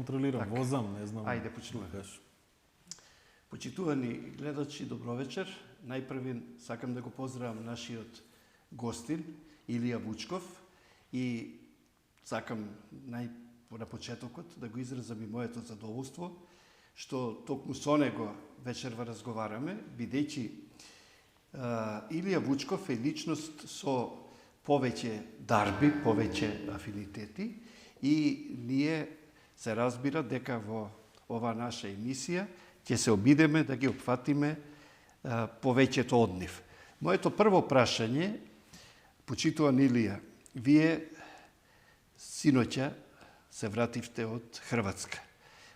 Контролирам, возам, не знам. Ајде, почнуваме. Почитувани гледачи, добро вечер. Најпрвин сакам да го поздравам нашиот гостин, Илија Вучков, и сакам на почетокот да го изразам и моето задоволство, што токму со него вечерва разговараме, бидејќи Илија Вучков е личност со повеќе дарби, повеќе афинитети и ние се разбира дека во ова наша емисија ќе се обидеме да ги опфатиме повеќето од нив. Моето прво прашање, почитуван Илија, вие синоќа се вративте од Хрватска.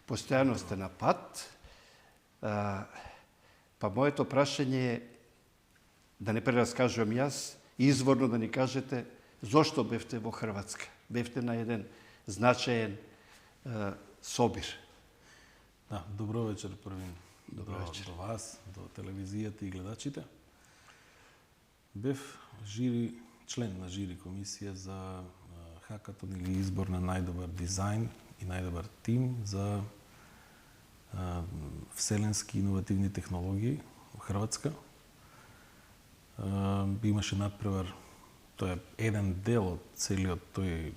Постојано сте на пат, па моето прашање е, да не прераскажувам јас, изворно да ни кажете зошто бевте во Хрватска. Бевте на еден значаен собир. Да, добро вечер првин. Добро вечер. До вас, до телевизијата и гледачите. Бев член на жири комисија за хакатон или избор на најдобар дизајн и најдобар тим за вселенски иновативни технологии во Хрватска. Имаше надпревар, тоа е еден дел од целиот тој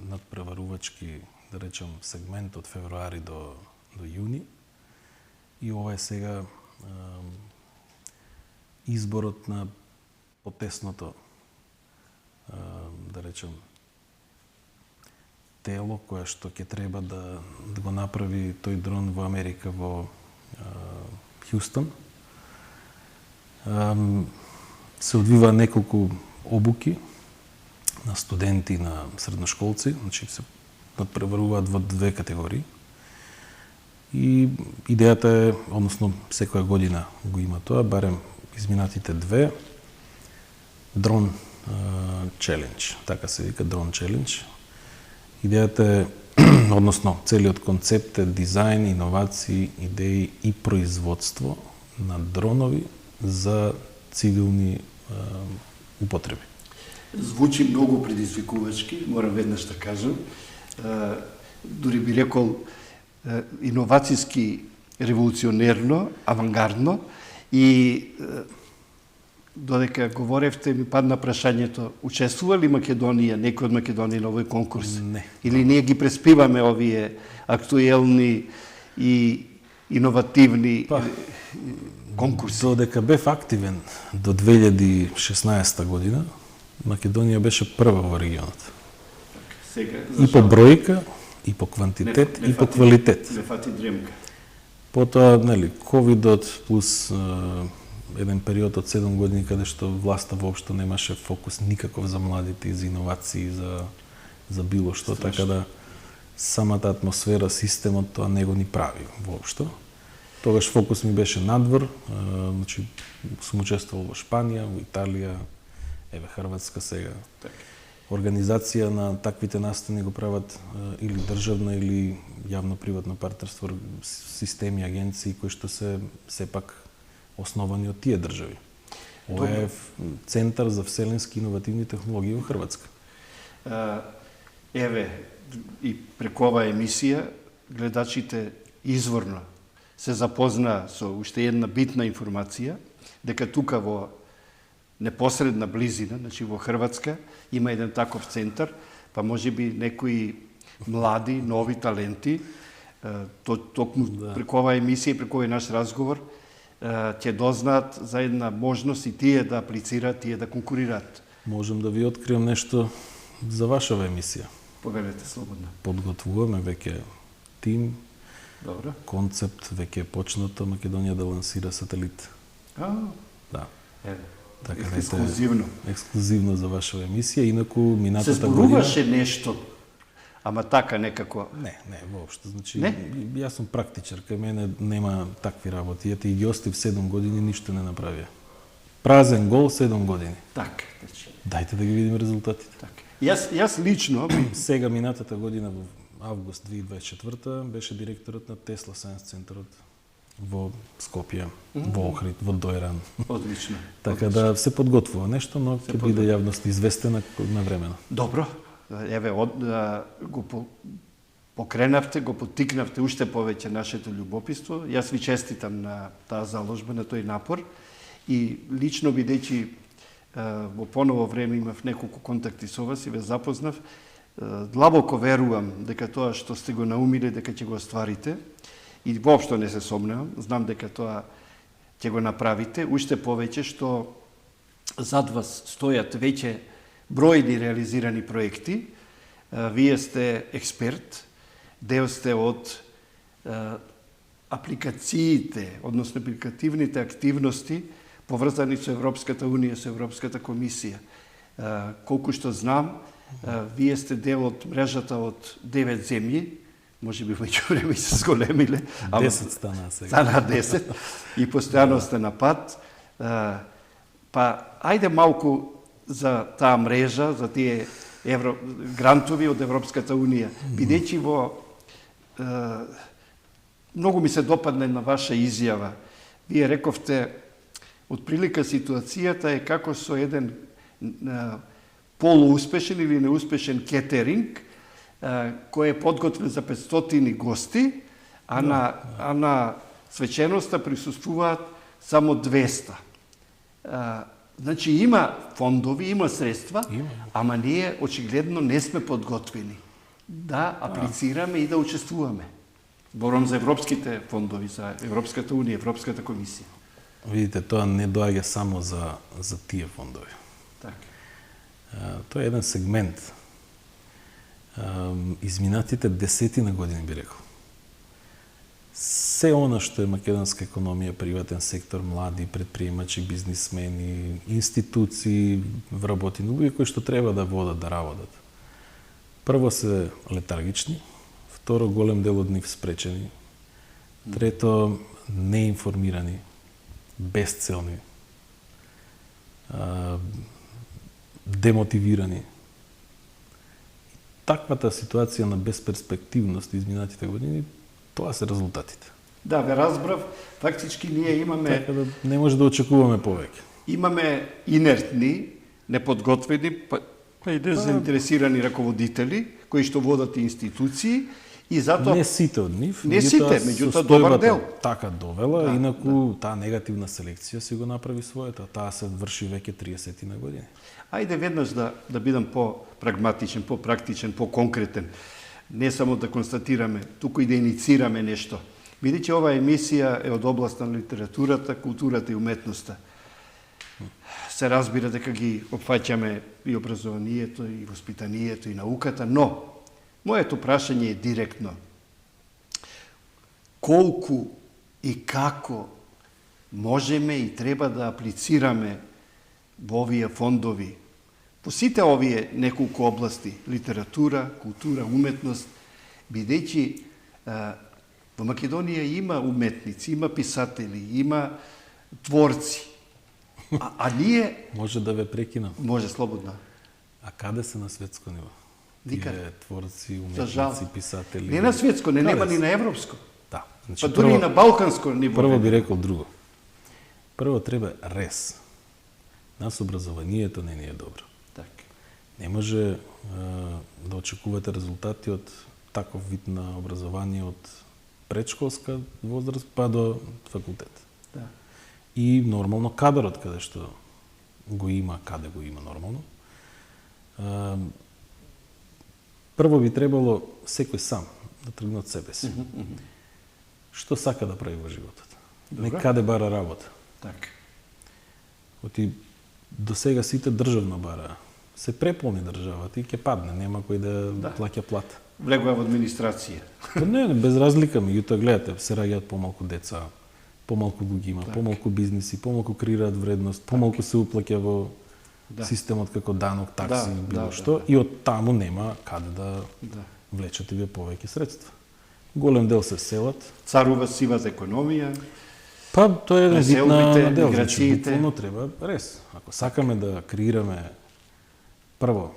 надпреварувачки, да речем, сегмент од февруари до јуни. И ова е сега изборот на потесното, да речем, тело кое што ќе треба да го направи тој дрон во Америка, во Хјустон. Се одвива неколку обуки на студенти, на средношколци, значи се надпреваруваат во две категории. И идејата е, односно секоја година го има тоа, барем изминатите две, дрон челендж, така се вика, дрон челендж. Идејата е, односно целиот концепт е дизајн, иновации, идеи и производство на дронови за цивилни употреби. Звучи многу предизвикувачки, морам веднаш да кажам. Дури би рекол иновацијски револуционерно, авангардно и додека говоревте ми падна прашањето, учествува ли Македонија, некој од Македонија на овој конкурс? Не. Или ние ги преспиваме овие актуелни и иновативни конкурси? Додека бев активен до 2016 година, Македонија беше прва во регионот. Сега, И по бројка, и по квантитет, и по квалитет. Не фати дремка. Потоа, нели, ковидот плюс еден период од 7 години каде што власта воопшто немаше фокус никаков за младите, за иновации, за било што, така да самата атмосфера, системот тоа не го ни прави воопшто. Тогаш фокус ми беше надвор, значи сум учествувал во Шпанија, во Италија, еве Хрватска сега. Така. Организација на таквите настани го прават или државна или јавно-приватно партнерство, системи, агенции кои што се сепак основани од тие држави. Ова е центар за вселенски иновативни технологии во Хрватска. Еве, и преку оваа емисија, гледачите изворно се запознаа со уште една битна информација, дека тука во непосредна близина, значи во Хрватска, има еден таков центар, па може би некои млади, нови таленти, токму преку оваа емисија и преку овој наш разговор, ќе дознаат за една можност и тие да аплицираат, тие да конкурираат. Можем да ви открием нешто за вашава емисија. Повелете слободно. Подготвуваме веќе тим, Добро. концепт, веќе е почнато Македонија да лансира сателит. Да. Еве. Така да ексклузивно. Ексклузивно за вашава емисија, инаку минатата Се година... зборуваше нешто, ама така некако... Не, воопшто. Значи, Не? јас сум практичар, кај мене нема такви работи. Ете и ги остив 7 години, ништо не направија. Празен гол 7 години. Така, значи. Дајте да ги видим резултатите. Така. Јас лично... Сега минатата година во август 2024 беше директорот на Тесла Science центарот во Скопје, во Охрид, во Дојран. Одлично. Така да се подготвува нешто, но ќе биде јавност известена на времено. Добро. Еве, покренавте, го поттикнавте уште повеќе нашето љубопитство. Јас ви честитам на таа заложба, на тој напор и лично бидејќи во поново време имав неколку контакти со вас и ве запознав, длабоко верувам дека тоа што сте го наумиле дека ќе го остварите и воопшто не се сомневам, знам дека тоа ќе го направите, уште повеќе што зад вас стојат веќе бројни реализирани проекти. Вие сте експерт, дел сте од апликациите, односно апликативните активности поврзани со Европската Унија, со Европската комисија. Колку што знам, вие сте дел од мрежата од 9 земји, може би меѓу време се зголемиле. 10 стана сега. Стана 10 и постојано сте на пат. Па, ајде малку за таа мрежа, за тие грантови од Европската Унија. Бидејќи многу ми се допадне на ваша изјава. Вие рековте, отприлика ситуацијата е како со еден полууспешен или неуспешен кетеринг, кој е подготвен за 500 гости, а на свеченоста присуствуваат само 200. Значи има фондови, има средства, ама ние очигледно не сме подготвени да аплицираме и да учествуваме. Зборам за европските фондови, за Европската Унија, Европската комисија. Видите, тоа не доаѓа само за тие фондови. Така. Тоа е еден сегмент. Изминатите десетина години би рекол. Се она што е македонска економија, приватен сектор, млади предприемачи, бизнисмени, институции, вработени, луѓе кои што треба да водат, да работат. Прво се летаргични, второ голем дел од нив спречени, трето неинформирани, безцелни, демотивирани. Таквата ситуација на безперспективност изминатите години, тоа се резултатите. Да, ве разбрав. Фактички ние имаме... Така да не може да очекуваме повеќе. Имаме инертни, неподготвени, па и незаинтересирани раководители, кои што водат институции, и затоа... Не сите од нив, не сите, меѓутоа добар дел. Така довела, инаку таа негативна селекција си го направи своето, таа се врши веќе 30 на години. Ајде веднаш да бидам по-прагматичен, по-практичен, по-конкретен. Не само да констатираме, туку и да иницираме нешто. Бидејќи оваа емисија е од област на литературата, културата и уметноста. Се разбира дека ги опфаќаме и образованието, и воспитанието, и науката, но моето прашање е директно. Колку и како можеме и треба да аплицираме во овие фондови, по сите овие неколку области, литература, култура, уметност, бидејќи во Македонија има уметници, има писатели, има творци, а ние... Може да ве прекинам. Може, слободно. А каде се на светско ниво? Никаде. Тие творци, уметници, писатели... Не на светско, не нема ни на европско. Да. Значи, Па дури и на балканско ниво. Прво би рекол друго. Прво треба рез. Нас образованието не ни е добро. Така. Не може да очекувате резултати од таков вид на образование од предшколска возраст па до факултет. Да. И нормално кадарот каде што го има, каде го има нормално. Прво би требало секој сам да тргне од себе си. Што сака да прави во животот? Не каде бара работа. Така. Оти до сега сите државно бара. Се преполни државата и ќе падне, нема кој да плаќа плата. Влегува во администрација. Па не, без разлика, меѓутоа гледате, се раѓаат помалку деца, помалку луѓе има, помалку бизниси, помалку креираат вредност, помалку се уплаќа во системот како данок, такси, било што, и од таму нема каде да влечат и повеќе средства. Голем дел се селат. Царува сивата економија. Па, тоа е вид на дел, миграциите. буквално треба рез. Ако сакаме да креираме прво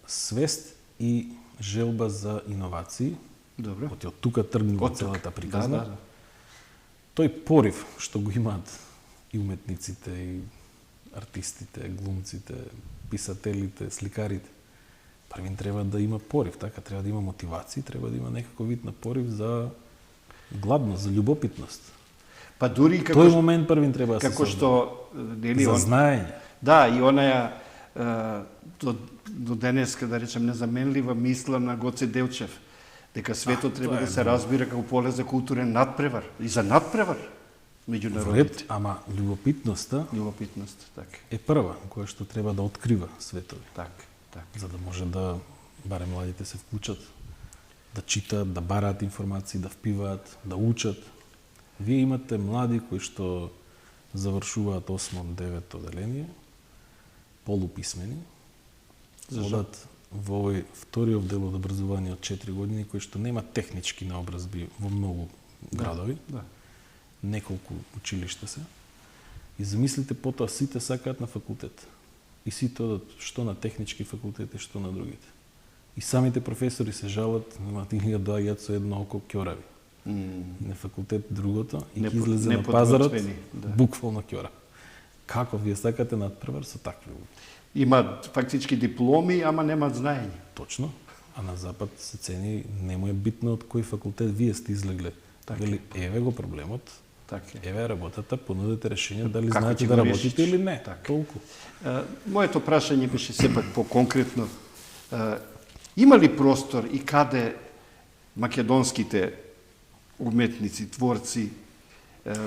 свест и желба за иновации, добро. од тука тргнува целата приказна. Да. Тој порив што го имаат и уметниците, и артистите, глумците, писателите, сликарите, па првин треба да има порив, така, треба да има мотивација, треба да има некаков вид на порив за гладност, за љубопитност. Па дури Тој момент првин треба да се како што нели за знаење. Да, и онаја до денеска, да речем, незаменлива мисла на Гоце Делчев, дека светот треба да се разбира како поле за културен надпревар и за надпревар меѓу народите. Ама љубопитноста така. е прва која што треба да открива светови. Така. За да може да барем младите се вклучат, да читаат, да бараат информации, да впиваат, да учат. Вие имате млади кои што завршуваат 8-9 оделение, полуписмени, одат во овој вториот дел од образование од 4 години, кои што нема технички наобразби во многу градови, неколку училишта се. И замислите, потоа сите сакаат на факултет. И сите одат што на технички факултети, што на другите. И самите професори се жалат, или доаѓаат со едно око ќорави. И на факултет другото, и ќе излезе на пазарот, буквално ќора. Како вие сакате надпревар со такви луѓе? Имаат фактички дипломи, ама немаат знаење. Точно. А на запад се цени, не му е битно од кој факултет вие сте излегле. Вели, еве го проблемот, еве работата, понудете решение, дали знаете да работите или не. Толку. Моето прашање беше сепак по-конкретно. Има ли простор и каде македонските уметници, творци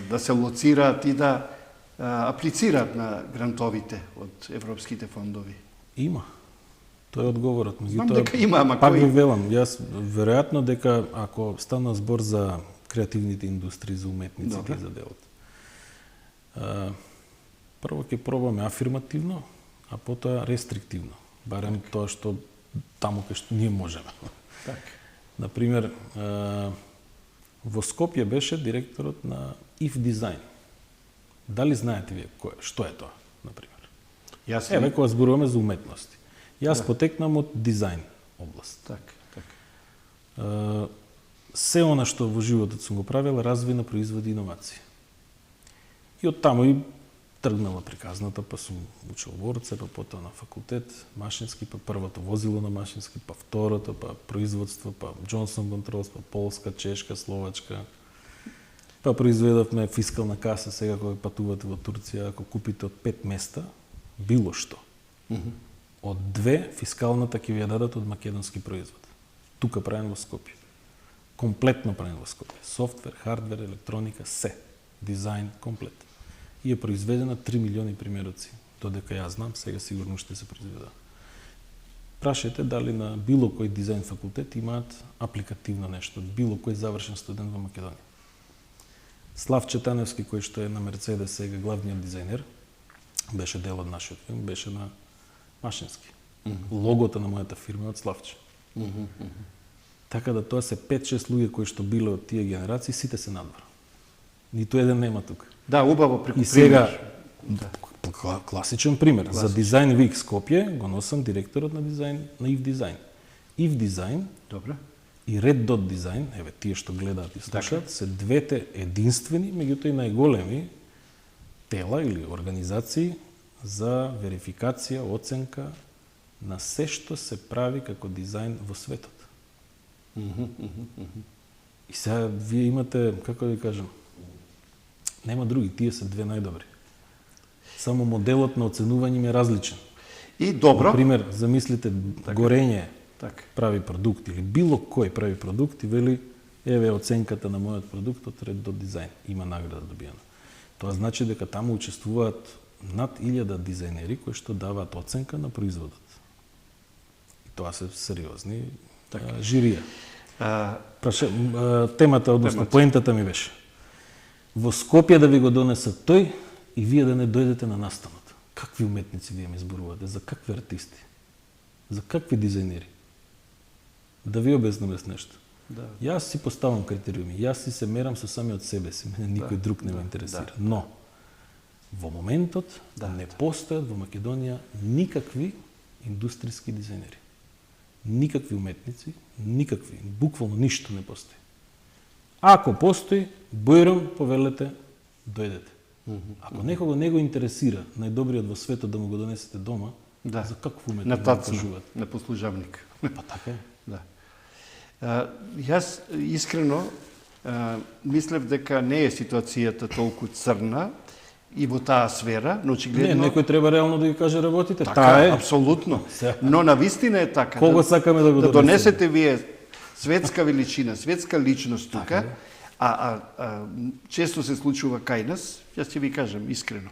да се лоцираат и да аплицираат на грантовите од европските фондови? Има. Тој е одговорот. Знам дека има, ама пак ви велам, јас веројатно дека ако стана збор за креативните индустрии, за уметниците и за делот, прво ќе пробаме афирмативно, а потоа рестриктивно. Барем тоа што таму кај што ние можеме. Например, во Скопје беше директорот на If Design. Дали знаете вие што е тоа, например? Еве, кога зборуваме за уметности. Јас потекнам од дизајн област. Се она што во животот сум го правил, развој на производи и иновации. И од таму и тргнала приказната, па сум учил во Орце, па потоа на факултет, машински, па првото возило на машински, па второто, па производство, па Johnson Controls, па Полска, Чешка, Словачка. Па произведовме фискална каса, сега кога патувате во Турција, ако купите од 5 места, било што. Од 2 фискалната ќе ви ја дадат од македонски производ. Тука правен во Скопје. Комплетно правен во Скопје. Софтвер, хардвер, електроника, се. Дизајн, комплет. И е произведена 3 милиони примероци. Додека ја знам, сега сигурно ще се произведа. Прашајте дали на било кој дизајн факултет имаат апликативно нешто, било кој завршен студент во Македонија. Славче Таневски, кој што е на Мерцедес сега главниот дизајнер, беше дел од нашиот филм, беше на машински. Логото на мојата фирма е од Славче. Така да тоа се 5-6 луѓе кои што биле од тие генерации, сите се надвор. Ниту еден нема тука. Да, убаво преку пример. И сега, класичен пример. За Дизајн Вик Скопје го носам директорот на дизајн, на If Design. If Design и Red Dot Design, еве тие што гледаат и слушаат, се двете единствени, меѓутоа и најголеми тела или организации за верификација, оценка на се што се прави како дизајн во светот. И сега вие имате, како да ви кажам, нема други, тие се две најдобри. Само моделот на оценување им е различен. И добро. Например, замислите Горење прави продукт или било кој прави продукт и вели еве оценката на мојот продукт од Red Dot Design. Има награда добиена. Тоа значи дека таму учествуваат над 1000 дизајнери кои што даваат оценка на производот. И тоа се сериозни жирија. Темата, односно поентата ми беше. Во Скопје да ви го донесат тој и вие да не дојдете на настанот. Какви уметници вие ми зборувате? За какви артисти? За какви дизајнери? Да ви обяснам нешто. Јас си поставам критериуми, јас си се мерам со самиот себе си, мене никој друг не ме интересира. Но, во моментот не постојат во Македонија никакви индустријски дизајнери. Никакви уметници, никакви, буквално ништо не постои. Ако постои, бојром повелете, дојдете. Ако некого не го интересира најдобриот во светот да му го донесете дома, Да. За каков уметник На да тацна, кажуваат? на послужавник. Па така е. Да. Јас искрено мислев дека не е ситуацијата толку црна и во таа сфера, но Не, очигледно некој треба реално да ги каже работите. така Таа е. апсолутно. Сега. Но на вистина е така. Кого сакаме да го да донесеме? донесете вие светска величина, светска личност тука, често се случува кај нас, јас ќе ви кажам искрено.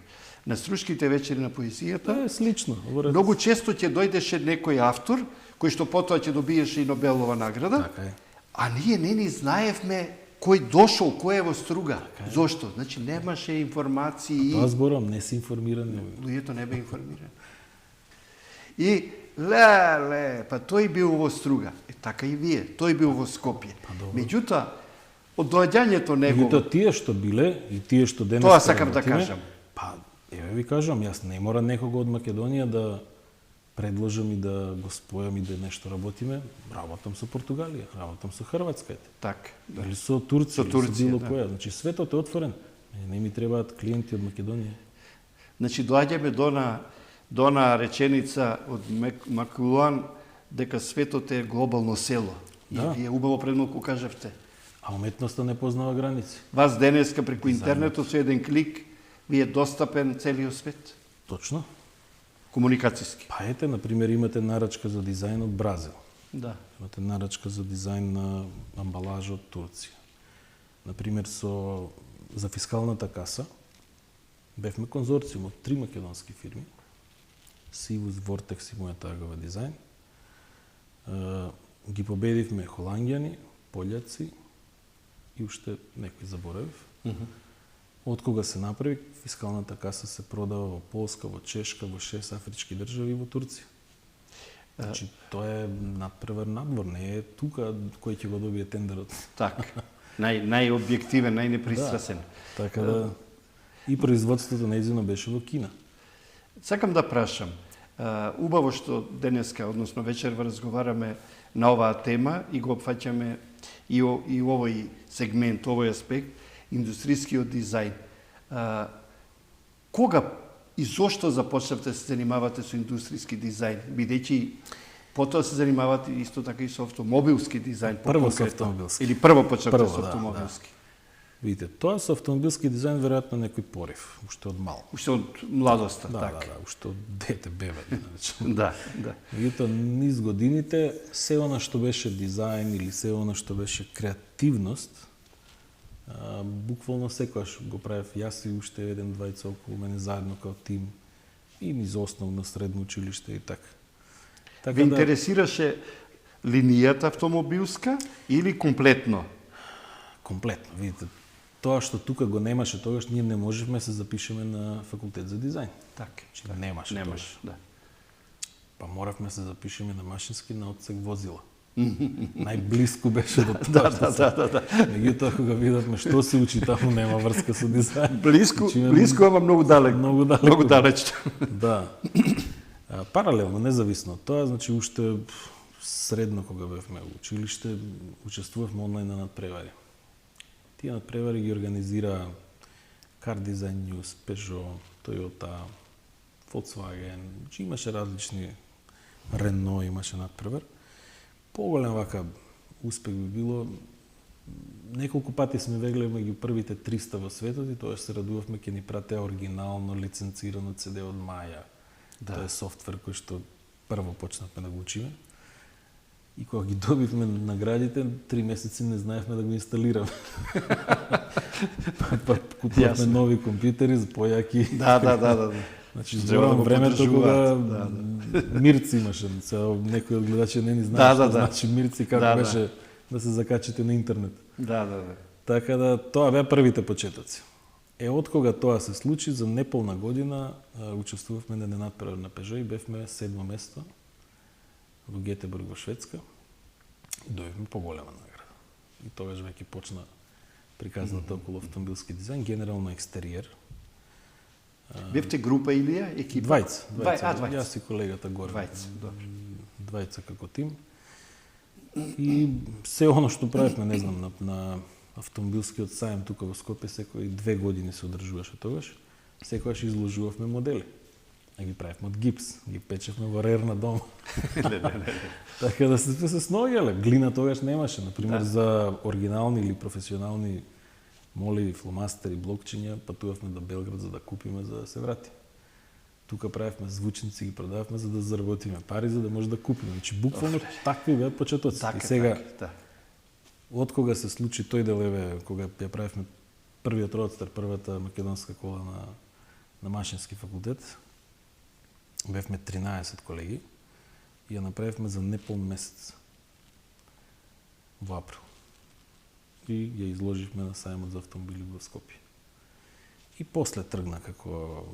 На Струшките вечери на поезијата, Тоа е слично. многу често ќе дојдеше некој автор, кој што потоа ќе добиеше и Нобелова награда, Така е. а ние не ни знаевме кој дошол, кој е во Струга. Зошто? Значи немаше информации. Тоа зборам, не се информирани. Луѓето не бе информирани. И па тој бил во Струга. Така и вие. Тој бил во Скопје. Меѓутоа, од доаѓањето негово, Меѓутоа тие што биле и тие што денес тоа сакам да кажам. Па, еве ви кажам, јас не мора некого од Македонија да предложам и да го спојам и да нешто работиме. Работам со Португалија, работам со Хрватска, Так. или со Турција, Со или Турција, со било да. која. Значи светот е отворен. Не ми требаат клиенти од Македонија. Значи, доаѓаме до она реченица од Макулуан дека светот е глобално село. Да. И вие убаво пред малку кажавте. А уметноста не познава граници. Вас денеска преку интернетот со еден клик ви е достапен целиот свет. Точно. Комуникацијски. Па ете, например, имате нарачка за дизајн од Бразил. Да. Имате нарачка за дизајн на амбалажа од Турција. Например, за фискалната каса бевме конзорциум од 3 македонски фирми. Сивус, Вортекс и Мојата Агава дизајн. Ги победивме холанѓани, пољаци и уште некои заборавив. Од кога се направи, фискалната каса се продава во Полска, во Чешка, во 6 афрички држави и во Турција. Значи, тоа е надпревар надвор, не е тука кој ќе го добие тендерот. Така. Најобјективен, најнепристрасен. Така да и производството нејзино беше во Кина. Сакам да прашам, убаво што денеска, односно вечерва разговараме на оваа тема и го опфаќаме и овој сегмент, овој аспект, индустријскиот дизајн. Кога и зошто започнавте да се занимавате со индустријски дизајн, бидејќи потоа се занимавате исто така и со автомобилски дизајн? Прво со автомобилски. Или прво почнавте Прво, со да, автомобилски? Видите, тоа со автомобилски дизајн веројатно некој порив, уште од мал. Уште од младоста, Да, така. да, уште од дете бебе, да речем. Да, да. Меѓутоа, низ годините, се она што беше дизајн или се она што беше креативност, буквално секогаш го правев јас и уште еден двајца околу мене заедно као тим и низ основно, средно училиште и така. Ве интересираше линијата автомобилска или комплетно? Комплетно, видите. Тоа што тука го немаше тогаш, ние не можевме се запишеме на факултет за дизајн. Така. Значи, немаше тогаш. Да. Па моравме се запишеме на машински на одсек возила. Најблиску беше до тоа. Да. Меѓутоа кога видовме што се учи таму, нема врска со дизајн. Блиску, ама многу далеко. Многу далеч. Да. Паралелно, независно од тоа, значи уште средно кога бевме во училиште, учествувавме онлайн на надпревари. Тие надпревари ги организира Car Design News, Peugeot, Toyota, Volkswagen, значи имаше различни, Renault имаше надпревар. Поголем вака успех би било, неколку пати сме вегле меѓу првите 300 во светот и тоа се радувавме ќе ни пратеа оригинално лиценцирано CD од Маја. Да. Тоа е софтвер кој што прво почнавме да го учиме. И кога ги добивме наградите, 3 месеци не знаевме да го инсталираме. Па купувавме нови компјутери, појаки. Да. Значи, зборам времето кога Мирци имаше. Некој од гледачи не ни знае што значи Мирци, како беше да се закачите на интернет. Да. Така да, тоа беа првите почетоци. Од кога тоа се случи, за неполна година учествувавме на надпревар на Peugeot и бевме 7-о место во Гетеборг во Шведска и дојавме поголема награда. И тогаш веќе почна приказната околу автомобилски дизајн, генерално екстериер. Бевте група или екипа? Двајца. Јас и колегата горе. Двајца како тим. И се оно што правевме, не знам, на автомобилскиот сајм тука во Скопје секои 2 години се одржуваше тогаш. Секогаш изложувавме модели. а ги правевме од гипс, ги печевме во рер на дома. Не. Така да се сноѓале. Глина тогаш немаше, например, Да. за оригинални или професионални моливи, фломастери, блокчиња, патувавме до Белград за да купиме, за да се врати. Тука правевме звучници, ги продававме за да заработиме пари, за да може да купиме. Значи, буквално такви беа почетоци. Така, И сега, така, од кога се случи тој дел, кога ја правевме првиот родстер, првата македонска кола на Машински факултет, бевме 13 колеги и ја направивме за неполн месец во април. И ја изложивме на сајмот за автомобили во Скопје. И после тргна како,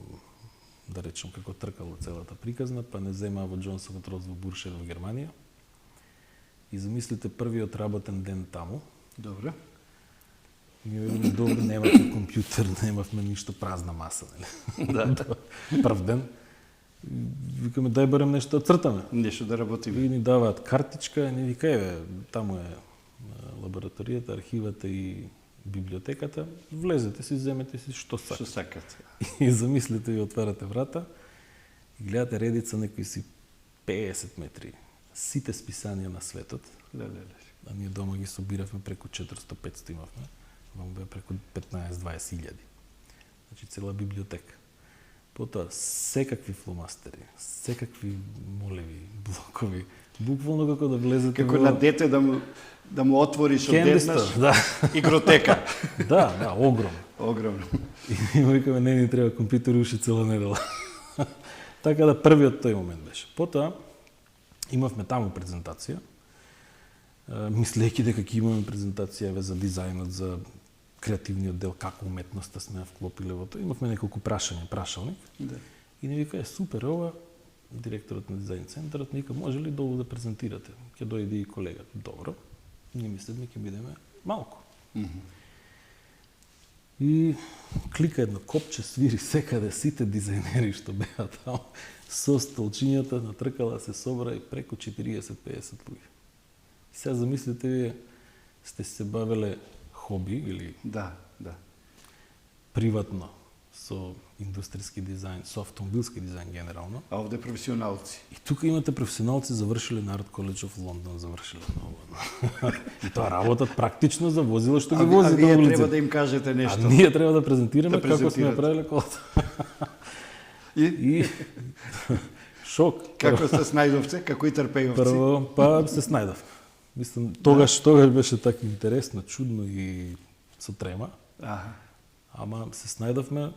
да речем, како тркало целата приказна, па не зема во Джонсовот роз во Буршет во Германија. И замислите првиот работен ден таму. Добре. Ми велиме, добро, немавме компјутер, немавме ништо, празна маса, нели? Да. Прв ден. Викаме, дај барем нешто да цртаме. Нешто да работиме. И ни даваат картичка, и ни вика, еве, таму е лабораторијата, архивата и библиотеката, влезете си, земете си што Што сакате. сакате. И замислите и отварате врата и гледате редица некои си 50 метри. Сите списанија на светот. Леле. А ние дома ги собиравме преку 400-500 имавме. Ваму беа преку 15-20 илјади. Значи цела библиотека. Потоа секакви фломастери, секакви молеви, блокови, буквално како да влезете Како на дете да му отвориш Candy одеднаш store, да. игротека. Да, огромно. Огромно. И ми викаме, не ни треба компјутер уши цела недела. Така да првиот тој момент беше. Потоа имавме таму презентација, мислејќи дека ќе имаме презентација за дизајнот, за креативниот дел, како уметноста сме ја вклопиле во тоа. Имавме неколку прашалник. Да. И ни вика, супер, ова, директорот на дизајн центарот, ни вика, може ли долу да презентирате? Ќе дојде и колега. Добро. Ние мислевме ќе бидеме малку. И клика едно копче, свири секаде, сите дизајнери што беа таму, со столчињата натркала се собра и преку 40-50 луѓе. И сега замислите вие, сте се бавеле хоби или Да. приватно со индустријски дизајн, со автомобилски дизајн генерално. А овде професионалци. И тука имате професионалци завршиле на Арт Коледж в Лондон, завршиле много. И тоа работат практично за возила што ги А возите вие на улиците. треба да им кажете нешто. А ние треба да презентираме Да како сме презентирате. направиле колата. И И шок. како сте снајдовце, како и трпејовци. Прво, па се снајдов. Мислам, тогаш беше така интересно, чудно и со трема. Аха. Ама се снајдовме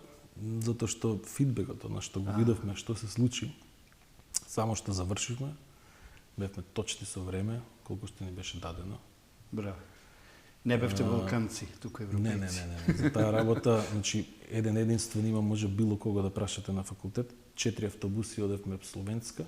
затоа што фидбекот, она што го видовме, што се случи, само што завршивме, бевме точни со време, колку што ни беше дадено. Браво. Не бевте балканци, тука европејци. Не. За таа работа, значи, еден единствен има, може било кого да прашате на факултет. 4 автобуси одевме в Словенска.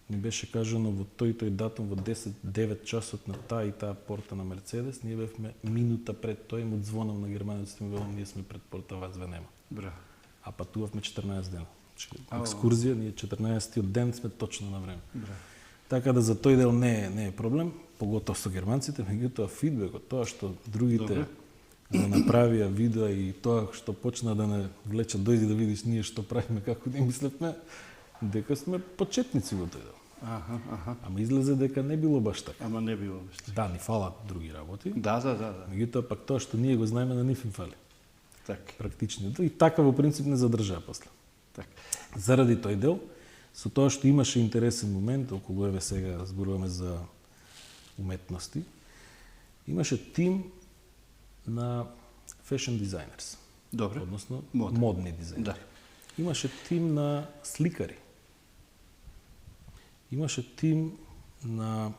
Ни беше кажано во тој датум, во 9 часот на таа и таа порта на Мерцедес, ние бевме минута пред тој, му звонам на германеците, ми велам, ние сме пред порта, вас ве нема. Браво. А патувавме 14 дена. Значи, Ау. екскурзија, ние 14-тиот ден сме точно на време. Браво. Така да за тој дел не е проблем, поготово со германците, меѓутоа фидбекот, тоа што другите го направија видео и тоа што почна да не влече, дојди да видиш ние што правиме, како да мислевме, дека сме почетници во тој дел. Аха. Ама излезе дека не било баш така. Ама не било баш. Да, ни фалат други работи, Да. меѓутоа пак тоа што ние го знаеме на нив им фали. Така. Практичниот. И така во принцип не задржаа после. Така. Заради тој дел, со тоа што имаше интересен момент, околу еве сега зборуваме за уметности, имаше тим на fashion designers. Добре. Односно, Мода. модни дизајнери. Да. Имаше тим на сликари. Имаше тим на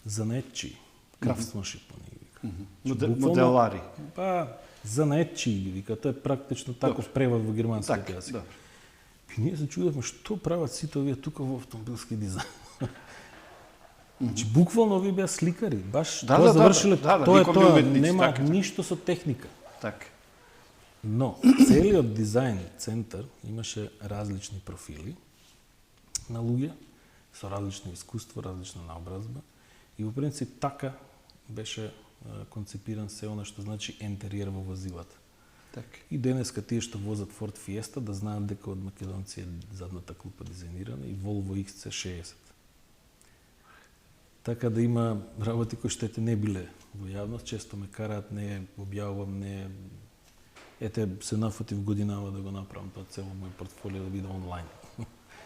занаетчи, крафтсманшип, они вика. Буквално, Моделари. Па, занаетчи ги вика, тоа е практично таков превод во германскиот Така, јазик. добро. И ние се чудевме што прават сите овие тука во автомобилски дизајн. Значи буквално овие беа сликари, баш Да, тоа да, завршиле, да, тоа е ликовни тоа, уметници, нема така. ништо со техника. Така. Но целиот дизајн центар имаше различни профили на луѓе со различно искуство, различна наобразба и во принцип така беше концепиран се она што значи ентериер во возилата. Така. И денеска тие што возат Ford Fiesta да знаат дека од македонци е задната клупа дизајнирана и Volvo XC60. Така да има работи кои што не биле во јавност, често ме караат, не објавувам, не ете се нафатив годинава да го направам тоа цело мој портфолио да биде онлайн.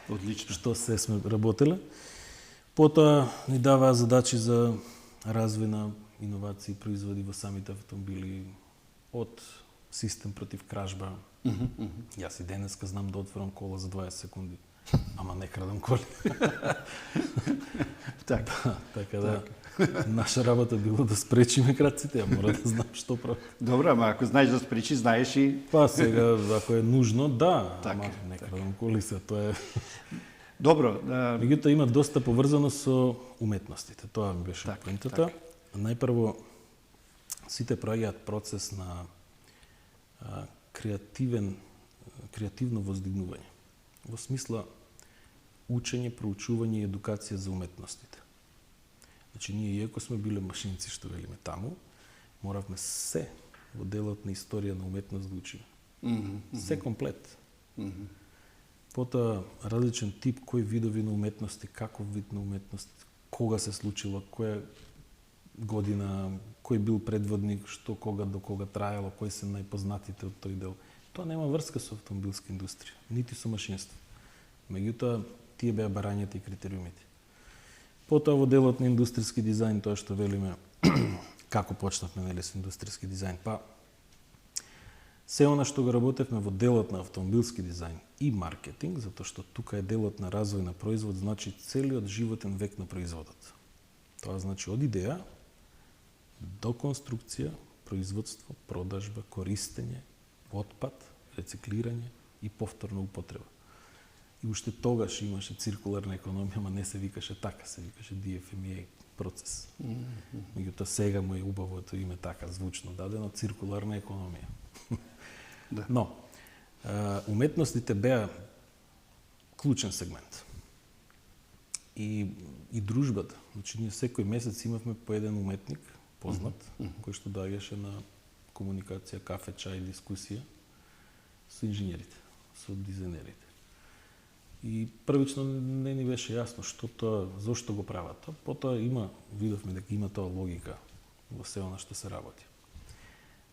Одлично. Што се сме работеле. Потоа ни даваа задачи за развој на иновации, производи во самите автомобили, од систем против кражба. Јас и денеска знам да отворам кола за 20 секунди, ама не крадам коли. Така. Така да, наша работа било да спречиме крадците, ја мора да знам што правам. Добро, ама ако знаеш да спречи, знаеш и... Па сега, ако е нужно, да, Така, ама не крадам коли се, тоа е... Добро. Меѓутоа има доста поврзано со уметностите. Тоа ми беше Так, поентата. Најпрво, сите проаѓаат процес на креативно воздигнување. Во смисла учење, проучување и едукација за уметностите. Значи, ние, иако сме биле машинци, што велиме таму, моравме се во делот на историја на уметност да учиме. Се комплет. Потоа, различен тип, кои видови на уметности, каков вид на уметност, кога се случило, која година, кој бил предводник, што кога до кога траело, кои се најпознатите од тој дел. Тоа нема врска со автомобилска индустрија, нити со машинство. Меѓутоа, тие беа барањата и критериумите. Потоа во делот на индустријски дизајн, тоа што велиме, како почнавме нели со индустријски дизајн, па се она што го работевме во делот на автомобилски дизајн и маркетинг, затоа што тука е делот на развој на производ, значи целиот животен век на производот. Тоа значи од идеја до конструкција, производство, продажба, користење, отпад, рециклирање и повторна употреба. И уште тогаш имаше циркуларна економија, ама не се викаше така, се викаше DFMEA процес. Меѓутоа сега му е убавото име така звучно дадено, циркуларна економија. Да. Но, уметностите беа клучен сегмент. И дружбата. Значи, ние секој месец имавме по еден уметник, познат, кој што доаѓаше на комуникација, кафе, чај, дискусија со инженерите, со дизајнерите. И првично не ни беше јасно што тоа, зошто го прават тоа. Потоа видовме дека има тоа логика во се она што се работи.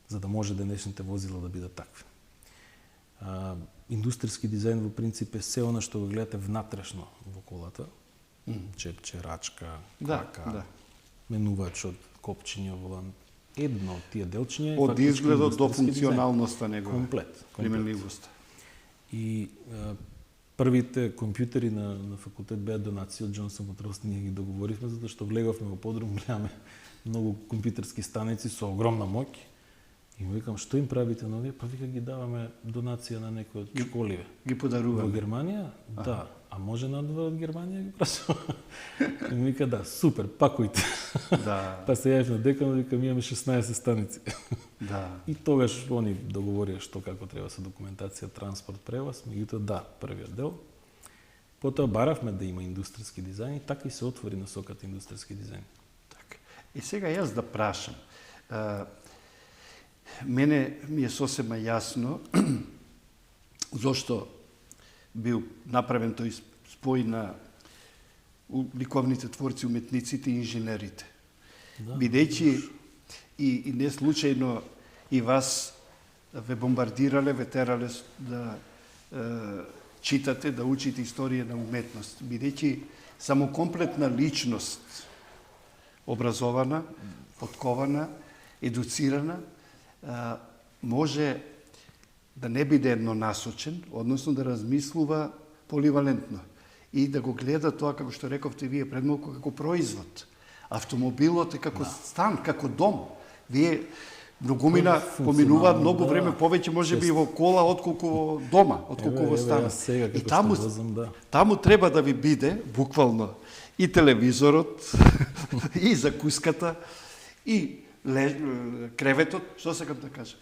За да може денешните возила да бидат такви. Индустријски дизајн во принцип е се она што го гледате внатрешно во колата. Чепче, рачка, крака, менувач од копчиња, волан. Едно од тие делчиња е од изгледот до функционалноста негова. Комплет. Применливост. И првите компјутери на факултет беа донација од Джонсон Контролс, ние ги договоривме затоа што влеговме во подрум, гледаме многу компјутерски станици со огромна моќ. И му викам, што им правите на овие? Па вика ги даваме донација на некој од школиве. Ги подаруваме. Во Германија? Да. А може надвор од Германија ги прашува? И ми вика, да, супер, пакујте. Да. Па се јавив на деканот, викам, имаме 16 станици. Да. И тогаш они договорија што како треба со документација, транспорт, превоз, меѓутоа да, првиот дел. Потоа баравме да има индустријски дизајн и така и се отвори насоката индустријски дизајн. Така. И сега јас да прашам. Мене ми е сосема јасно зошто бил направен тој спој на ликовните творци, уметниците и инженерите. Да, бидејќи и не случајно и вас ве бомбардирале, ве терале да читате, да учите историја на уметност. Бидејќи само комплетна личност, образована, подкована, едуцирана, може да не биде еднонасочен, односно да размислува поливалентно и да го гледа тоа, како што рековте вие пред малку, како производ. Автомобилот е како стан, како дом. Вие многумина поминуваат многу време повеќе можеби во кола отколку во дома, отколку во стан. И таму треба да ви биде буквално и телевизорот, и закуската, и креветот, што сакам да кажам.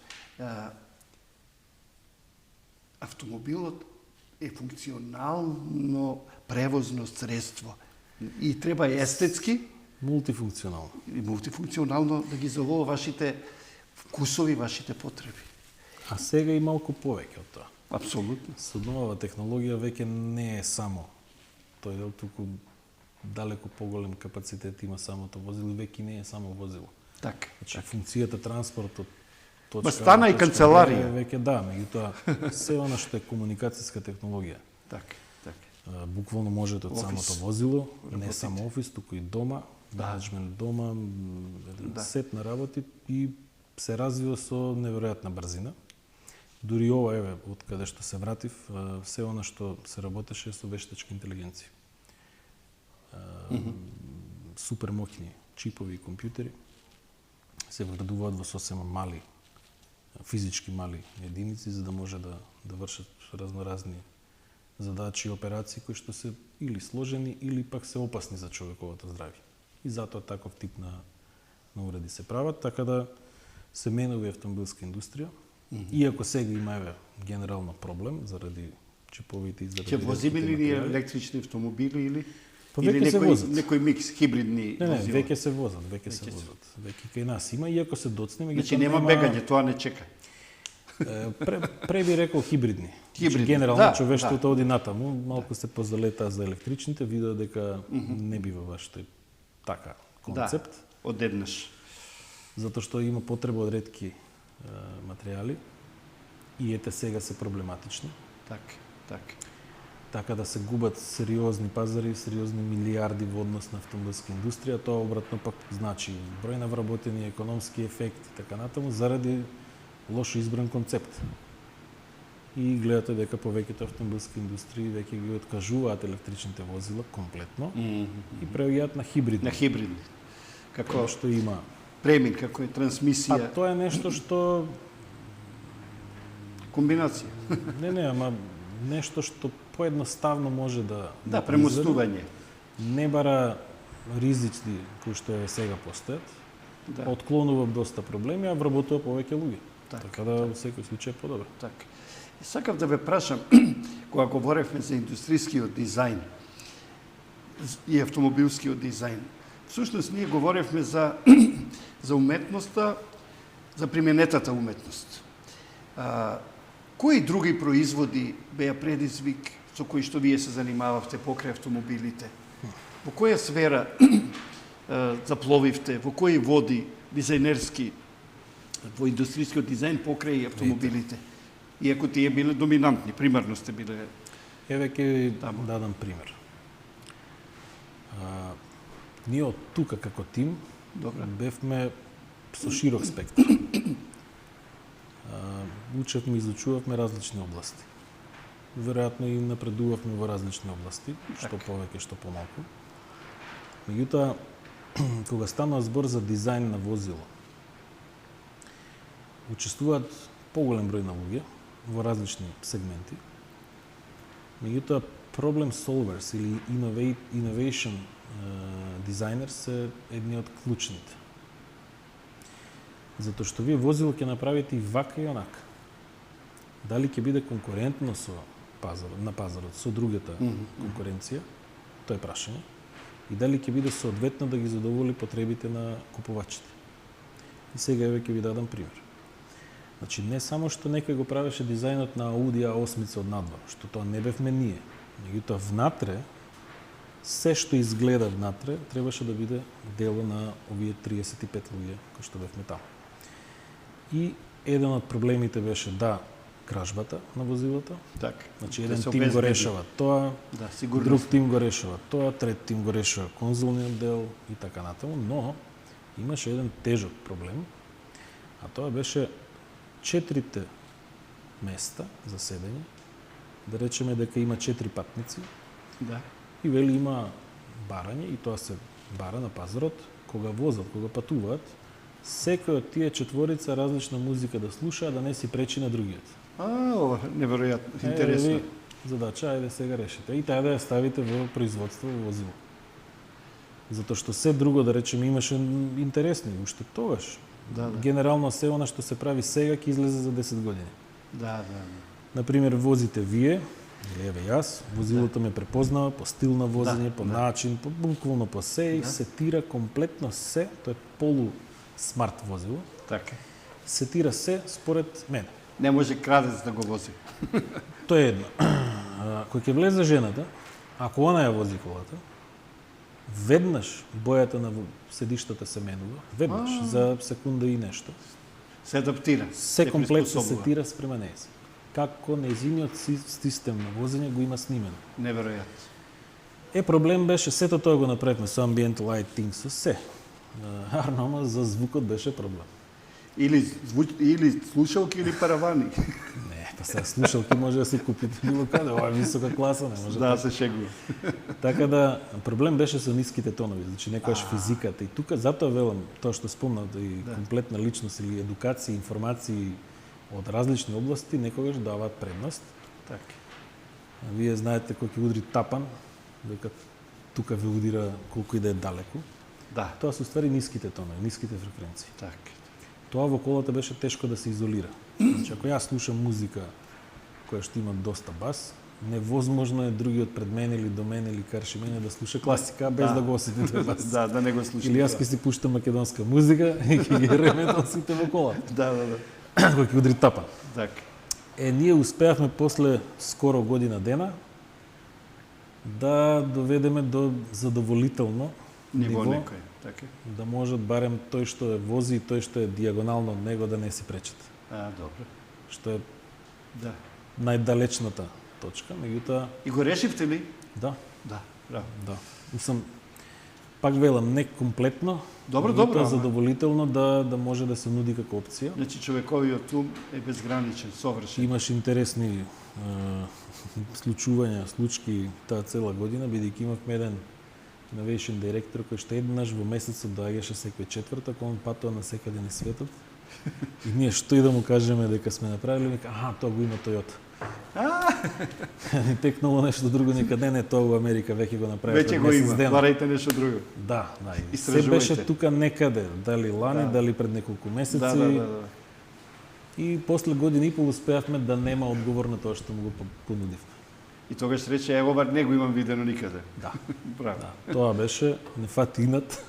Автомобилот е функционално превозно средство и треба естетски мултифункционално да ги задоволи вашите вкусови, вашите потреби. А сега и малку повеќе од тоа. Апсолутно. Со новава технологија веќе не е само тој дел, туку далеку поголем капацитет има самото возило, веќе не е само возило. Така. Значи функцијата транспорт од Ба стана и канцеларија. Веќе да, меѓутоа се она што е комуникацијска технологија. Така, така. Буквално можете од самото возило, не работите. само офис, туку и дома, менеджмент дома, сет на работи и се развива со неверојатна брзина. Дури ова, еве, од каде што се вратив, се она што се работеше со вештачка интелигенција. Супер моќни чипови и компјутери се вградуваат во сосема мали, физички мали единици, за да може да вршат разноразни задачи и операции кои што се или сложени, или пак се опасни за човековото здравје. И затоа таков тип на уреди се прават, така да се менува и автомобилска индустрија. Иако сега има генерално проблем заради чиповите и заради Ќе возиме ли електрични автомобили или веќе се возат. Некој микс хибридни Не, возила? веќе се возат, Веќе кај нас има, иако се доцне, меѓутоа Значи нема бегање, тоа не чека. Пре би рекол хибридни. Хибридни, Генерално да, човештвото оди натаму, малку се позалетаа за електричните, видеа дека не бива баш тој така концепт. Да, одеднаш. Затоа што има потреба од ретки материјали и ете сега се проблематични. Така. Така да се губат сериозни пазари, сериозни милиарди во однос на автомобилска индустрија, тоа обратно пак значи број на вработени, економски ефект и така натаму заради лошо избран концепт. И гледате дека повеќето автомобилски индустрии веќе ги откажуваат електричните возила комплетно и преоѓаат на хибридни. На хибридни. Како што има премин, како е трансмисија. тоа е нешто што комбинација. Не, ама нешто што поедноставно може да премостување. Не бара ризични кои што сега постојат. Да. Отклонува доста проблеми, а вработува повеќе луѓе. Така, Така да во секој случај е подобро. Така. И сакав да ве прашам, кога говоревме за индустријскиот дизајн и автомобилскиот дизајн, всушност ние говоревме за уметноста, за применетата уметност. Кои други производи беа предизвик со кои што вие се занимававте покрај автомобилите? Во која сфера запловивте, во кои води дизајнерски, во индустријскиот дизајн покрај автомобилите? Иако тие биле доминантни, примерно сте биле... Еве ќе ви дадам пример. Ние од тука како тим бевме со широк спектар. Учевме, изучувавме различни области. Веројатно и напредувавме во различни области, што повеќе, што помалку. Меѓутоа, кога станува збор за дизајн на возило, учествуваат поголем број на луѓе во различни сегменти. Меѓутоа, problem solvers или innovation designers се едни од клучните. Затоа што вие возило ќе направите и вака и онака. Дали ќе биде конкурентно на пазарот со другата конкуренција, тоа е прашање. И дали ќе биде соодветно да ги задоволи потребите на купувачите. И сега еве ќе ви дадам пример. Значи, не само што некој го правеше дизајнот на Audi A8 од надвор, што тоа не бевме ние. Меѓутоа, внатре, се што изгледа внатре, требаше да биде дело на овие 35 луѓе кои што бевме таму. И еден од проблемите беше кражбата на возилото. Така. Значи, еден тим го решава тоа, друг тим го решава тоа, трет тим го решава конзулниот дел и така натаму, но имаше еден тежок проблем, а тоа беше 4 места за седење, да речеме дека има 4 патници, и вели има барање, и тоа се бара на пазарот, кога возат, кога патуваат, секој од тие четворица различна музика да слуша, да не си пречи на другиот. Неверојатно, интересно. Задача, ајде сега решите. И таа да ја ставите во производство во возило. Затоа што се друго, да речеме, имаше интересни, уште тогаш. Генерално се она што се прави сега ќе излезе за 10 години. Например, возите вие, или еве јас, возилото ме препознава по стил на возење, по начин, буквално по се и сетира комплетно се, тоа е полу смарт возило. Така. Сетира се според мене. Не може крадец да го вози. Тоа е едно. Кој ќе влезе жената, ако она ја вози колата, веднаш бојата на седиштата се менува, веднаш, за секунда и нешто. Се адаптира. Се комплет се приспособува. сетира спрема нејзе. Како нејзиниот систем на возење го има снимено. Неверојатно. Проблем беше, сето тоа го направивме со ambient lighting, со се. Ама за звукот беше проблем. Или слушалки или паравани. Не, па сега слушалки може да се купите било каде, ова е висока класа, не може Да, се шегува. Така да, проблем беше со ниските тонови, значи некојаш физиката. И тука затоа велам, тоа што спомнав, и комплетна личност или едукација, информации од различни области, некогаш даваат предност. Така. Вие знаете кој ќе удри тапан, дека тука ве удира колку и да е далеку. Да. Тоа се уствари ниските тонови, ниските фреквенции. Така. Тоа во колата беше тешко да се изолира. Значи, ако јас слушам музика која што има доста бас, невозможно е другиот пред мене или до мене или карши мене да слуша класика без да го осети тој бас. Да не го слуша. Или јас ќе си пуштам македонска музика и ќе ги реметам сите во колата. Да. Кој ќе удри тапан. Така. Ние успеавме после скоро година дена да доведеме до задоволително ниво некој, така. Да можат барем тој што е вози и тој што е дијагонално од него да не се пречат. Добро. Што е најдалечната точка, меѓутоа... И го решивте ли? Да. Да, браво. Да. Мислам, пак велам, не комплетно, добро, задоволително да може да се нуди како опција. Значи човековиот ум е безграничен, совршен. Имаш интересни случки таа цела година, бидејќи имавме еден innovation директор кој што еднаш во месецот доаѓаше секој четвртак, он патува на секаде на светот. И ние што и да му кажеме дека сме направили, вика, тоа го има Toyota. Ни текнало нешто друго никаде, не, тоа во Америка веќе го направи. Веќе го има, барајте нешто друго. Да. Се беше тука некаде, дали лани, дали пред неколку месеци. И после година и пол успеавме да нема одговор на тоа што му го понудивме. И тогаш рече, ова не го имам видено никаде. Да. Браво. Тоа беше нефатинат.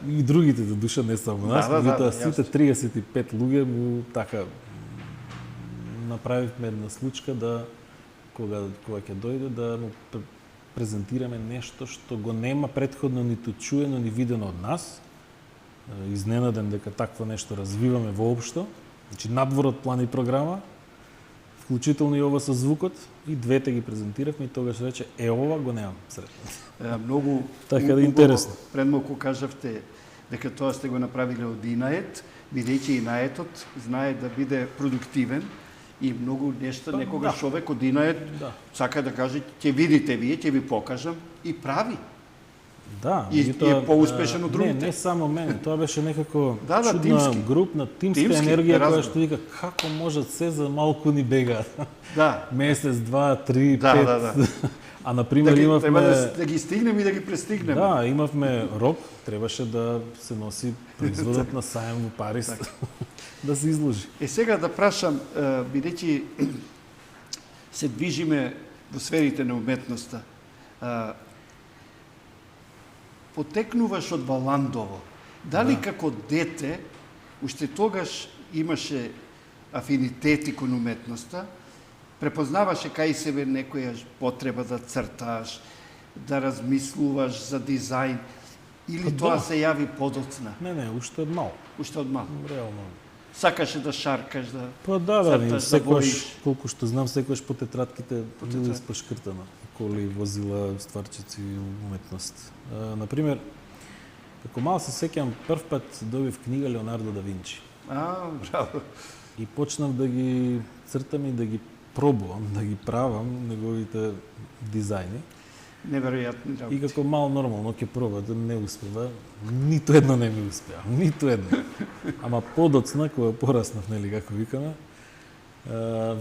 И другите до душа, не само нас, меѓутоа сите 35 луѓе му така направивме една случка да кога ќе дојде да му презентираме нешто што го нема претходно ниту чуено ни видено од нас. Изненаден дека такво нешто развиваме воопшто. Значи надвор од план и програма, вклучително и ова со звукот, и двете ги презентиравме и тогаш рече, ова го немам сретно. Многу така да интересно. Пред малку кажавте дека тоа сте го направиле од Инает, бидејќи Инаетот знае да биде продуктивен и многу нешто некогаш човек од Инает сака да каже, ќе видите вие, ќе ви покажам и прави. Да, и е поуспешен од другите. Не само мене, тоа беше некако чудна групна, тимска енергија која што вика како можат се за малку ни бегаат. Да. Месец, 2, 3, 5. А на пример имавме треба да ги стигнеме и да ги престигнеме. Да, имавме рок, требаше да се носи производот на сајам во Париз. Да се изложи. Сега да прашам, бидејќи се движиме во сферите на уметноста, потекнуваш од Баландово. Дали како дете, уште тогаш имаше афинитети кон уметноста, препознаваше кај себе некоја потреба да црташ, да размислуваш за дизајн, или тоа се јави подоцна? Не, уште од мал. Уште од мал? Реално. Сакаше да шаркаш, да црташ, да воиш? Колку што знам, секојаш по тетратките било испошкртано. Коли, возила, стварчици, уметност. Например, како мал се сеќам, прв пат добив книга Леонардо да Винчи. Браво. И почнав да ги цртам и да ги пробувам, да ги правам неговите дизајни. Неверојатни работи. И како мал нормално ќе проба да не успева, ниту едно не ми успеа, ниту едно. Ама подоцна, кога пораснав, нели, како викаме,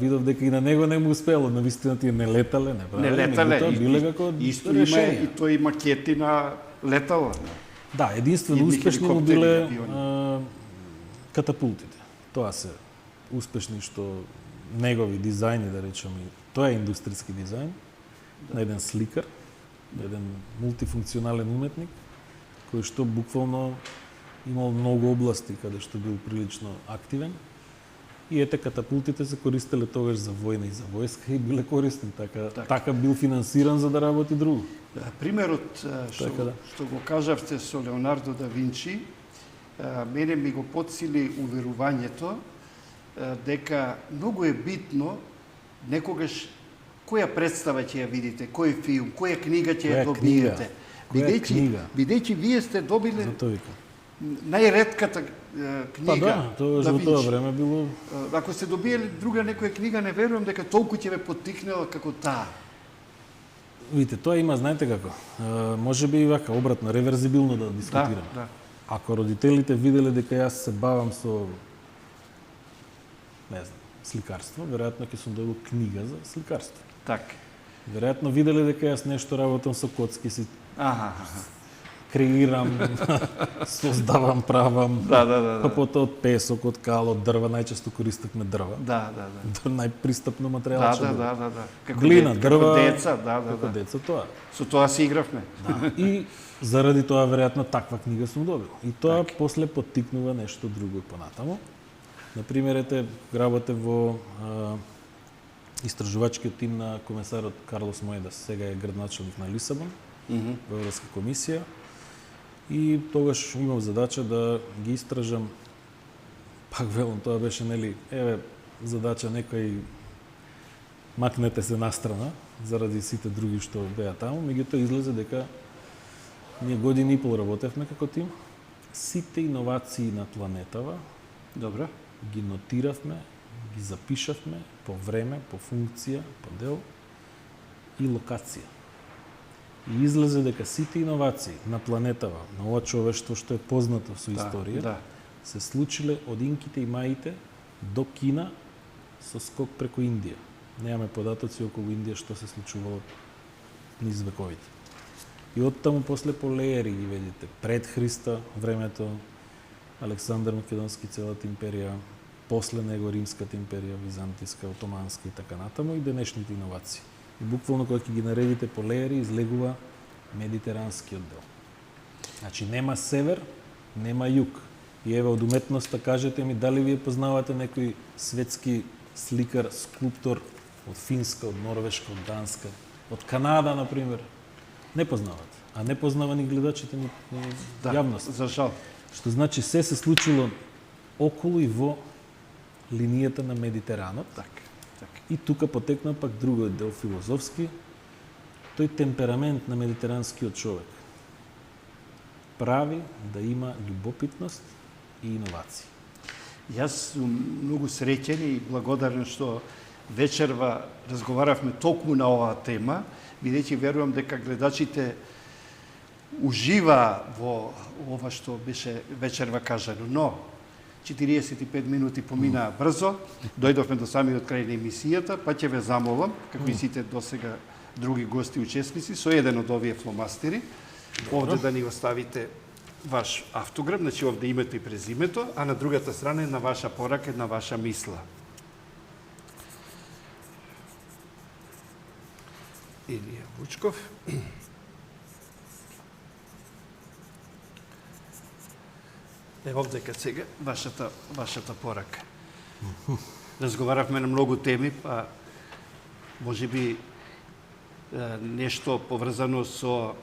видов дека и на него не му успело, на вистина тие не летале, не правеле. Не летале, исто има и тој макети на летало. Да, единствено успешни му биле катапултите. Тоа се успешни што негови дизајни, да речеме, тоа е индустријски дизајн, на еден сликар, еден мултифункционален уметник, кој што буквално имал многу области каде што бил прилично активен И ете, катапултите се користеле тогаш за војна и за војска и биле корисни, така бил финансиран за да работи друго. Примерот Така што го кажавте со Леонардо да Винчи, мене ми го подсили уверувањето дека многу е битно некогаш која представа ќе ја видите, кој филм, која книга ќе ја добиете. Бидејќи вие сте добиле најретката книга. Тоа во тоа време било. Ако сте добиели друга некоја книга, не верувам дека толку ќе ве поттикнела како таа. Видите, тоа има, знаете како, може би и вака, обратно, реверзибилно да дискутираме. Да. Ако родителите виделе дека јас се бавам со, не знам, сликарство, веројатно ќе сум добил книга за сликарство. Така. Веројатно виделе дека јас нешто работам со коцки, си креирам, создавам, правам. Да. Потоа од песок, од кал, од дрва, најчесто користевме дрва. Да. Најпристапно материјал. Да. Глина, дрва. Како деца, Како деца тоа. Со тоа си игравме. Да. И заради тоа веројатно таква книга сум добил. И тоа после поттикнува нешто друго понатаму. Например, ете, работев во истражувачкиот тим на комесарот Карлос Моедас, сега е градоначелник на Лисабон, во Европска комисија. И тогаш имав задача да ги истражам, пак велам, тоа беше, нели, задача некој макнете се настрана, заради сите други што беа таму, меѓутоа излезе дека ние години и пол работевме како тим, сите иновации на планетава, Добро. ги нотиравме, ги запишавме по време, по функција, по дел и локација. И излезе дека сите иновации на планетава, на ова човештво што е познато со историја, се случиле од инките и маите до Кина со скок преку Индија. Немаме податоци околу Индија што се случувало низ вековите. И оттаму после по леери ги видите. Пред Христа, времето, Александар Македонски, целата империја, после него Римската империја, Византиска, Отоманска и така натаму и денешните иновации. И буквално кога ќе ги наредите по леери, излегува медитеранскиот дел. Значи нема север, нема југ. И еве од уметноста кажете ми дали вие познавате некој светски сликар, скулптор од Финска, од Норвешка, од Данска, од Канада, например. Не познавате. А не познава ни гледачите, ни јавност. За жал. Што значи се случило околу и во линијата на Медитеранот. Така. И тука потекна пак другиот дел филозофски, тој темперамент на медитеранскиот човек прави да има љубопитност и иновации. Јас сум многу среќен и благодарен што вечерва разговаравме токму на оваа тема, бидејќи верувам дека гледачите ужива во ова што беше вечерва кажано. Но 45 минути поминаа брзо, дојдовме до самиот крај на емисијата, па ќе ве замолам, како и сите досега други гости и учесници, со еден од овие фломастери, овде да ни оставите ваш автограф, значи овде името и презимето, а на другата страна една ваша порака, една ваша мисла. Илија Вучков. Е, овде кај сега, вашата порака. Разговаравме на многу теми, па може би нешто поврзано со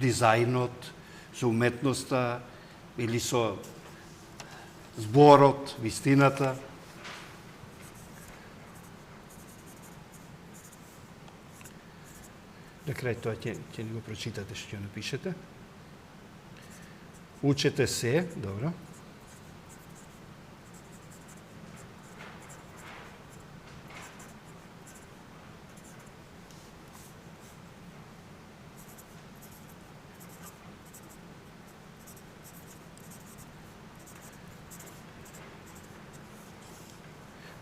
дизајнот, со уметноста или со зборот, вистината. На крај тоа ќе ни го прочитате што ќе напишете. Учете се, добро.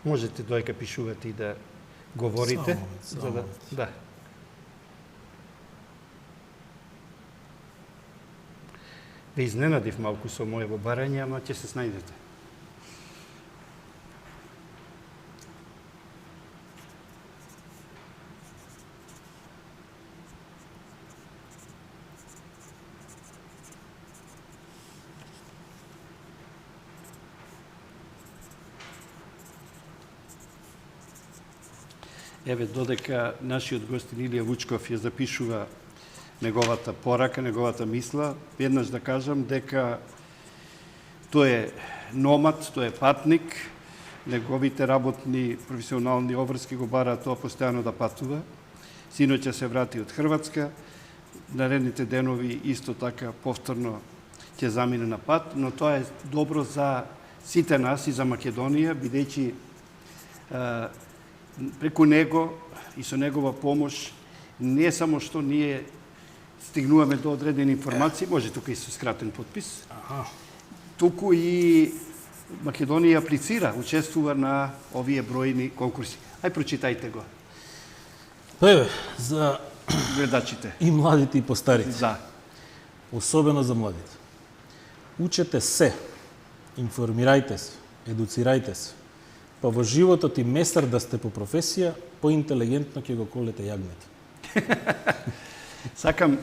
Можете дојка пишувате и да говорите, за да. Да. Ве изненадив малку со моето барање, ама ќе се снајдете. Еве, додека нашиот гостин Илија Вучков ја запишува неговата порака, неговата мисла, веднаш да кажам дека тој е номад, тој е патник, неговите работни професионални обврски го бараат тоа постојано да патува. Синоќа се врати од Хрватска, наредните денови исто така повторно ќе замине на пат, но тоа е добро за сите нас и за Македонија, бидејќи преку него и со негова помош не само што ние стигнуваме до одредени информации, може тука и со скратен подпис, туку и Македонија аплицира, учествува на овие бројни конкурси. Ај прочитајте го. Еве, за гледачите и младите и постарите. Да. Особено за младите. Учете се, информирајте се, едуцирајте се, па во животот и месар да сте по професија, поинтелигентно ќе го колете јагнето. Сакам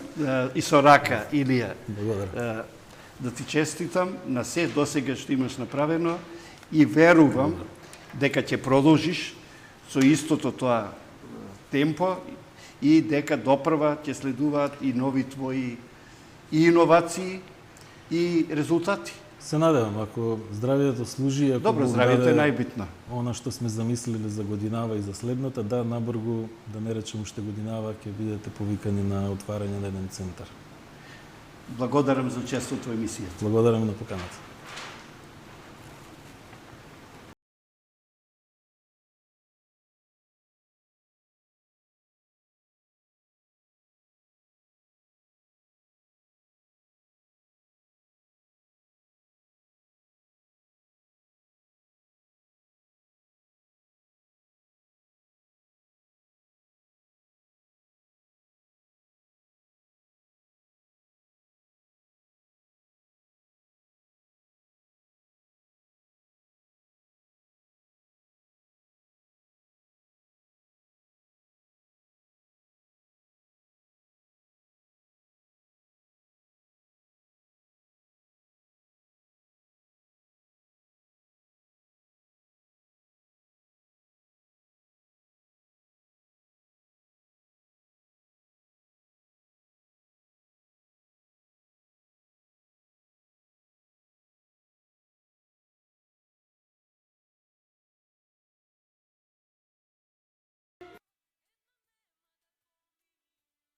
и со рака, Илија, Благодарам. да ти честитам на се досега што имаш направено и верувам дека ќе продолжиш со истото тоа темпо и дека допрва ќе следуваат и нови твои и иновации и резултати. Се надевам, ако здравието служи, ако Добро, Бог здравието е даде најбитно. она што сме замислили за годинава и за следната, да, набргу, да не речем уште годинава, ќе бидете повикани на отварање на еден центар. Благодарам за учеството во емисијата. Благодарам на поканата.